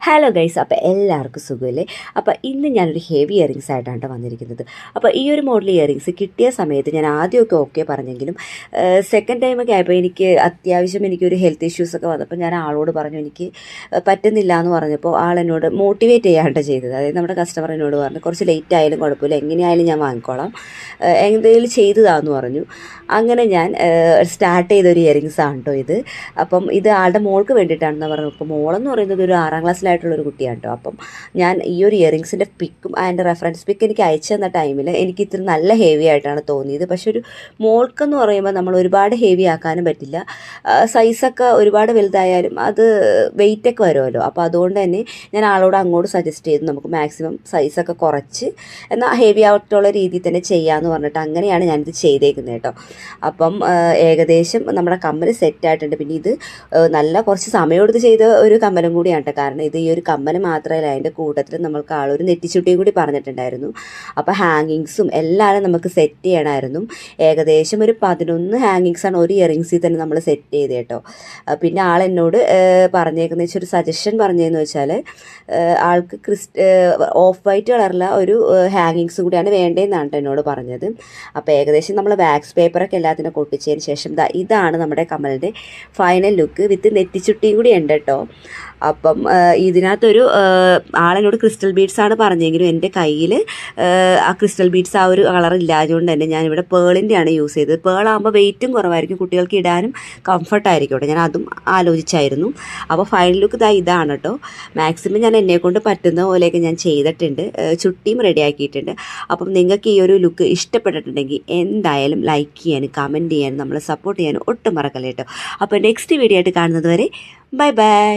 Hello guys, അപ്പോൾ എല്ലാവർക്കും സുഖമല്ലേ. അപ്പോൾ ഇന്ന് ഞാനൊരു ഹെവി ഇയറിങ്സ് ആയിട്ടാണ് വന്നിരിക്കുന്നത്. അപ്പോൾ ഈ ഒരു മോഡൽ ഇയറിങ്സ് കിട്ടിയ സമയത്ത് ഞാൻ ആദ്യമൊക്കെ ഓക്കെ പറഞ്ഞെങ്കിലും സെക്കൻഡ് ടൈമൊക്കെ ആയപ്പോൾ അത്യാവശ്യം എനിക്കൊരു ഹെൽത്ത് ഇഷ്യൂസൊക്കെ വന്നപ്പോൾ ഞാൻ ആളോട് പറഞ്ഞു എനിക്ക് പറ്റുന്നില്ല എന്ന് പറഞ്ഞപ്പോൾ ആളെന്നോട് മോട്ടിവേറ്റ് ചെയ്യാണ്ട് ചെയ്തത്. അതായത് നമ്മുടെ കസ്റ്റമർ എന്നോട് പറഞ്ഞു കുറച്ച് ലേറ്റ് ആയാലും കുഴപ്പമില്ല, എങ്ങനെയായാലും ഞാൻ വാങ്ങിക്കോളാം, എന്തെങ്കിലും ചെയ്തതാന്ന് പറഞ്ഞു. അങ്ങനെ ഞാൻ സ്റ്റാർട്ട് ചെയ്തൊരു ഇയറിങ്സ് ആണ് കേട്ടോ ഇത്. അപ്പം ഇത് ആളുടെ മോൾക്ക് വേണ്ടിയിട്ടാണെന്ന് പറഞ്ഞു. അപ്പോൾ മോളെന്ന് പറയുന്നത് ഒരു 6ാം ക്ലാസ്സിലായിട്ടുള്ളൊരു കുട്ടിയാണ് കേട്ടോ. അപ്പം ഞാൻ ഈ ഒരു ഇയറിങ്സിൻ്റെ പിക്കും അതിൻ്റെ റെഫറൻസ് പിക്ക് എനിക്ക് അയച്ചു തന്ന ടൈമിൽ എനിക്ക് ഇത്തിരി നല്ല ഹെവി ആയിട്ടാണ് തോന്നിയത്. പക്ഷെ ഒരു മോൾക്കെന്ന് പറയുമ്പോൾ നമ്മൾ ഒരുപാട് ഹെവി ആക്കാനും പറ്റില്ല, സൈസൊക്കെ ഒരുപാട് വലുതായാലും അത് വെയിറ്റൊക്കെ വരുമല്ലോ. അപ്പോൾ അതുകൊണ്ട് തന്നെ ഞാൻ ആളോട് അങ്ങോട്ട് സജസ്റ്റ് ചെയ്തു നമുക്ക് മാക്സിമം സൈസൊക്കെ കുറച്ച് എന്നാൽ ഹെവി ആയിട്ടുള്ള രീതിയിൽ തന്നെ ചെയ്യാമെന്ന് പറഞ്ഞിട്ട് അങ്ങനെയാണ് ഞാനിത് ചെയ്തേക്കുന്നത് കേട്ടോ. അപ്പം ഏകദേശം നമ്മുടെ കമ്മൽ സെറ്റായിട്ടുണ്ട്. പിന്നെ ഇത് നല്ല കുറച്ച് സമയമെടുത്ത് ചെയ്ത ഒരു കമ്മലും കൂടിയാണ് കേട്ടോ. കാരണം ഇത് ഈ ഒരു കമ്മൽ മാത്രമല്ല, അതിൻ്റെ കൂട്ടത്തിൽ നമ്മൾക്ക് ആളൊരു നെറ്റിച്ചുട്ടിയും കൂടി പറഞ്ഞിട്ടുണ്ടായിരുന്നു. അപ്പോൾ ഹാങ്ങിങ്സും എല്ലാവരും നമുക്ക് സെറ്റ് ചെയ്യണമായിരുന്നു. ഏകദേശം ഒരു 11 ഹാങ്ങിങ്സാണ് ഒരു ഇയറിങ്സിൽ തന്നെ നമ്മൾ സെറ്റ് ചെയ്ത് കേട്ടോ. പിന്നെ ആളെന്നോട് പറഞ്ഞേക്കുന്ന വെച്ചാൽ ഒരു സജഷൻ പറഞ്ഞതെന്ന് വെച്ചാൽ ആൾക്ക് ഓഫ് വൈറ്റ് കളറിലെ ഒരു ഹാങ്ങിങ്സ് കൂടിയാണ് വേണ്ടതെന്നാണ് എന്നോട് പറഞ്ഞത്. അപ്പോൾ ഏകദേശം നമ്മൾ വാക്സ് പേപ്പറൊക്കെ എല്ലാത്തിനും കൊട്ടിച്ചതിന് ശേഷം ഇതാണ് നമ്മുടെ കമ്മലിൻ്റെ ഫൈനൽ ലുക്ക് വിത്ത് നെറ്റിച്ചുട്ടിയും കൂടി ഉണ്ട് കേട്ടോ. അപ്പം ഇതിനകത്തൊരു ആളെന്നോട് ക്രിസ്റ്റൽ ബീഡ്സാണ് പറഞ്ഞെങ്കിലും എൻ്റെ കയ്യിൽ ആ ക്രിസ്റ്റൽ ബീഡ്സ് ആ ഒരു കളർ ഇല്ലാതുകൊണ്ട് തന്നെ ഞാനിവിടെ പേളിൻ്റെയാണ് യൂസ് ചെയ്തത്. പേളാകുമ്പോൾ വെയിറ്റും കുറവായിരിക്കും, കുട്ടികൾക്ക് ഇടാനും കംഫർട്ടായിരിക്കും കേട്ടോ. ഞാൻ അതും ആലോചിച്ചായിരുന്നു. അപ്പോൾ ഫൈനൽ ലുക്ക് ഇതാണ് കേട്ടോ. മാക്സിമം ഞാൻ എന്നെക്കൊണ്ട് പറ്റുന്ന പോലെയൊക്കെ ഞാൻ ചെയ്തിട്ടുണ്ട്, ചുട്ടിയും റെഡിയാക്കിയിട്ടുണ്ട്. അപ്പം നിങ്ങൾക്ക് ഈ ഒരു ലുക്ക് ഇഷ്ടപ്പെട്ടിട്ടുണ്ടെങ്കിൽ എന്തായാലും ലൈക്ക് ചെയ്യാനും കമൻറ്റ് ചെയ്യാനും നമ്മളെ സപ്പോർട്ട് ചെയ്യാനും ഒട്ടും മറക്കല്ലേ കേട്ടോ. അപ്പോൾ നെക്സ്റ്റ് വീഡിയോ ആയിട്ട് കാണുന്നത് വരെ ബൈ ബൈ.